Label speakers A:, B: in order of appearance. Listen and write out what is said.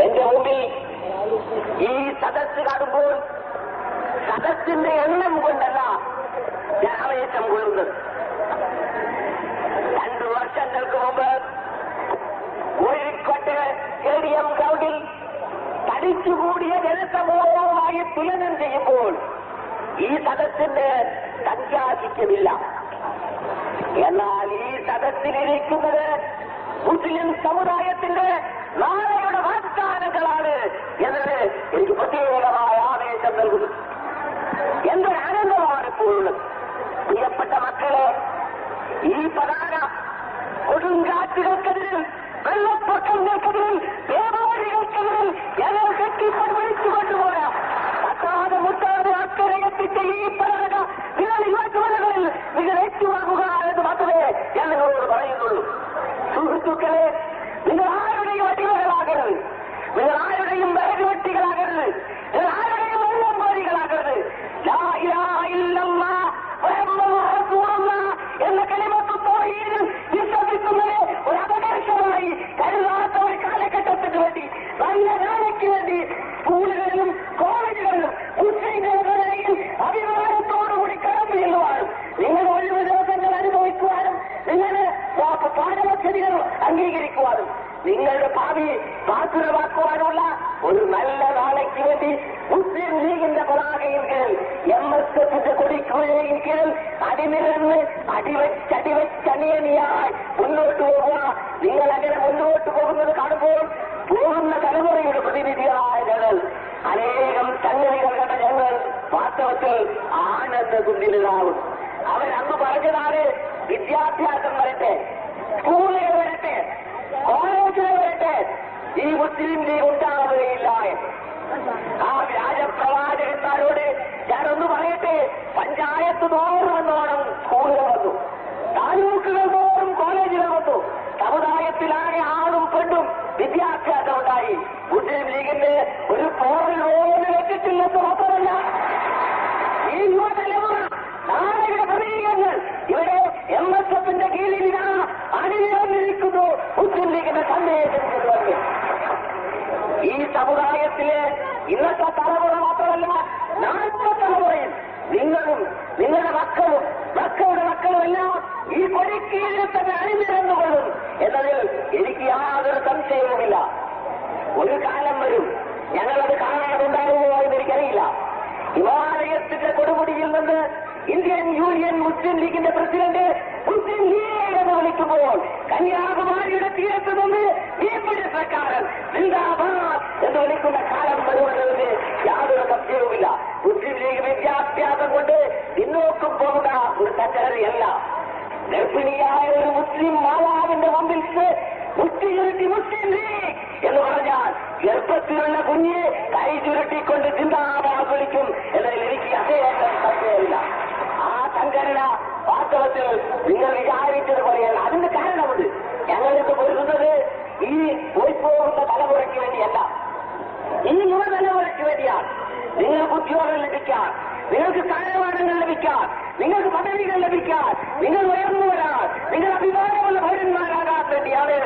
A: എന്റെ മുമ്പിൽ ഈ സദസ് കാണുമ്പോൾ സദസ്സിന്റെ എണ്ണം കൊണ്ടല്ല ഞാൻ ആവേശം കൊള്ളുന്നത്. 2 വർഷങ്ങൾക്ക് മുമ്പ് കോഴിക്കോട്ട് സ്റ്റേഡിയം ഗ്രൗണ്ടിൽ തടിച്ചുകൂടിയ ജനസമൂഹവുമായി തുലനം ചെയ്യുമ്പോൾ ഈ സദസ്സിന് സംഖ്യാധിക്യമില്ല. എന്നാൽ ഈ സദസ്സിലിരിക്കുന്നത് മുസ്ലിം സമുദായത്തിന്റെ നാളെയുടെ വാഗ്ദാനങ്ങളാണ് എന്നത് എനിക്ക് പ്രത്യേകമായ ആവേശം നൽകുന്നു. എന്തൊരു ആനന്ദമാണ് ഇപ്പോഴുള്ളത്. പ്രിയപ്പെട്ട മക്കളെ, ഈ പതാക കൊടുങ്കാറ്റുകൾക്കെതിരിൽ, വെള്ളപ്പൊക്കങ്ങൾക്കെതിരിൽ, പേമാരികൾക്കെതിരിൽ ഞങ്ങൾ കെട്ടിപ്പടിച്ചു കൊണ്ടുപോകാം. അസാധ മുട്ടാതെ അക്കരെ എത്തിച്ച ഈ പതാക നിങ്ങൾ യുവജനങ്ങളിൽ നിങ്ങൾ ഏറ്റുവാങ്ങുക എന്ന് മാത്രമേ ഞാൻ നിങ്ങളോട് പറയുന്നുള്ളൂ. സുഹൃത്തുക്കളെ, നിങ്ങൾ ആരുടെയും അടിമകളാകരുത്, നിങ്ങൾ ആരുടെയും വേഗവെട്ടികളാകരുത്, നിങ്ങൾ ആരുടെയും വെള്ളംപോരികളാകരുത്. ലാ ഇലാഹ ഇല്ലല്ലാഹ് മുഹമ്മദുർ റസൂലുള്ളാഹ് എന്ന കലിമത്ത് തൗഹീദിൽ വിശ്വസിക്കുന്നത് ഒരു അപകർഷമായി കരുതാത്ത ഒരു കാലഘട്ടത്തിന് വേണ്ടി, നല്ല നാളേക്ക് വേണ്ടി സ്കൂളുകളിലും കോളേജുകളിലും മുസ്ലിം മേഖലയിൽ അഭിമാനത്തോടുകൂടി കടന്നു ചെല്ലുവാനും നിങ്ങൾ ഒഴിവ് ദിവസങ്ങൾ അനുഭവിക്കുവാനും നിങ്ങളുടെ പാഠപദ്ധതികൾ അംഗീകരിക്കുവാനും നിങ്ങളുടെ ഭാവി പാസുരമാക്കുവാനുള്ള ഒരു നല്ല നാളേക്ക് വേണ്ടി മുസ്ലിം ലീഗിന്റെ പതാകയിൽ കീഴിൽ, MSFന്റെ കൊടിക്കുകയും കീഴിൽ അടിനിരന്ന് അടിവെച്ചണിയണിയായി മുന്നോട്ട് പോകുക. നിങ്ങൾ അങ്ങനെ മുന്നോട്ട് പോകുന്നത് കാണുമ്പോൾ പോകുന്ന തലമുറയുടെ പ്രതിനിധികളായ ഞങ്ങൾ, അനേകം സംഗതികൾ കണ്ട ഞങ്ങൾ വാസ്തവത്തിൽ ആനന്ദകുന്തിലാകും. അവരന്ന് പറഞ്ഞതാണ്, വിദ്യാഭ്യാസം വരട്ടെ, സ്കൂളുകൾ വരട്ടെ, കോളേജുകൾ വരട്ടെ, ഈ മുസ്ലിം ലീഗ് ഉണ്ടാവുകയില്ല. ആ വ്യാജപ്രവാചകന്മാരോട് ഞാനൊന്ന് പറയട്ടെ, പഞ്ചായത്ത് തോറും എന്നോണം സ്കൂളുകൾ വന്നു, താലൂക്കുകൾ തോറും കോളേജുകൾ വന്നു, സമുദായത്തിലാകെ ആണും പെണ്ണും വിദ്യാഭ്യാസം ഉണ്ടായി. മുസ്ലിം ലീഗിന്റെ ഒരു പോറിൽ പോലും വെച്ചിട്ടില്ലെന്ന് മാത്രമല്ല, ഈ യുവതലമുറ നാളെയുടെ പ്രതീകങ്ങൾ ഇവിടെ MSFന്റെ കീഴിൽ അണിനിരന്നിരിക്കുന്നു. മുസ്ലിം ലീഗിന്റെ സന്ദേശം കൊണ്ടുവന്നു. ഈ സമുദായത്തിലെ ഇന്നത്തെ തലമുറ മാത്രമല്ല, നാളത്തെ തലമുറയിൽ നിങ്ങളും നിങ്ങളുടെ മക്കളും മക്കളുടെ മക്കളും എല്ലാം ഈ കൊടിക്കീഴിൽ തന്നെ അണിനിരന്നുകൊള്ളും എന്നതിൽ എനിക്ക് യാതൊരു സംശയവുമില്ല. ഒരു കാലം വരും, ഞങ്ങളത് കാണാനുണ്ടാകുമോ എന്ന് എനിക്കറിയില്ല. ഹിമാലയത്തിന്റെ കൊടുമുടിയിൽ നിന്ന് ഇന്ത്യൻ യൂണിയൻ മുസ്ലിം ലീഗിന്റെ പ്രസിഡന്റ് മുസ്ലിം ലീഗ് എന്ന് വിളിക്കുമ്പോൾ കന്യാകുമാരിയുടെ തീരത്ത് നിന്ന് ഈ പിടിച്ചക്കാരൻ സിന്ദാബാദ് എന്ന് വിളിക്കുന്ന കാലം വരുമെന്നതിന് യാതൊരു സംശയവുമില്ല. മുസ്ലിം ലീഗ് വിദ്യാഭ്യാസം കൊണ്ട് പിന്നോക്കം പോകുന്ന ഒരു സംഘടനയല്ല. ഗർഭിണിയായ ഒരു മുസ്ലിം മാതാവിന്റെ മുമ്പിൽ മുസ്ലിം ലീഗ് എന്ന് പറഞ്ഞാൽ ഗർഭത്തിലുള്ള കുഞ്ഞ് കൈ ചുരുട്ടിക്കൊണ്ട് സിന്ദാബാദ് വിളിക്കും എന്നതിൽ എനിക്ക് അദ്ദേഹം സംശയമില്ല. ആ സംഘടന വാസ്തവത്തിൽ നിങ്ങൾ വിചാരിച്ചത് പോലെയല്ല. അതിന്റെ കാരണമുണ്ട്. ഞങ്ങളിത് പൊരുതുന്നത് ഈ പോയിപ്പോകുന്ന തലമുറയ്ക്ക് വേണ്ടിയല്ല, ഈ യുവതലമുറയ്ക്ക് വേണ്ടിയാണ്. നിങ്ങൾക്ക് ഉദ്യോഗം ലഭിക്കാൻ, നിങ്ങൾക്ക് സ്ഥാനമാനങ്ങൾ ലഭിക്കാൻ, നിങ്ങൾക്ക് പദവികൾ ലഭിക്കാൻ, നിങ്ങൾ ഉയർന്നു വരാൻ, നിങ്ങൾ അഭിമാനമുള്ള പൗരന്മാരാകാൻ വേണ്ടിയാണ്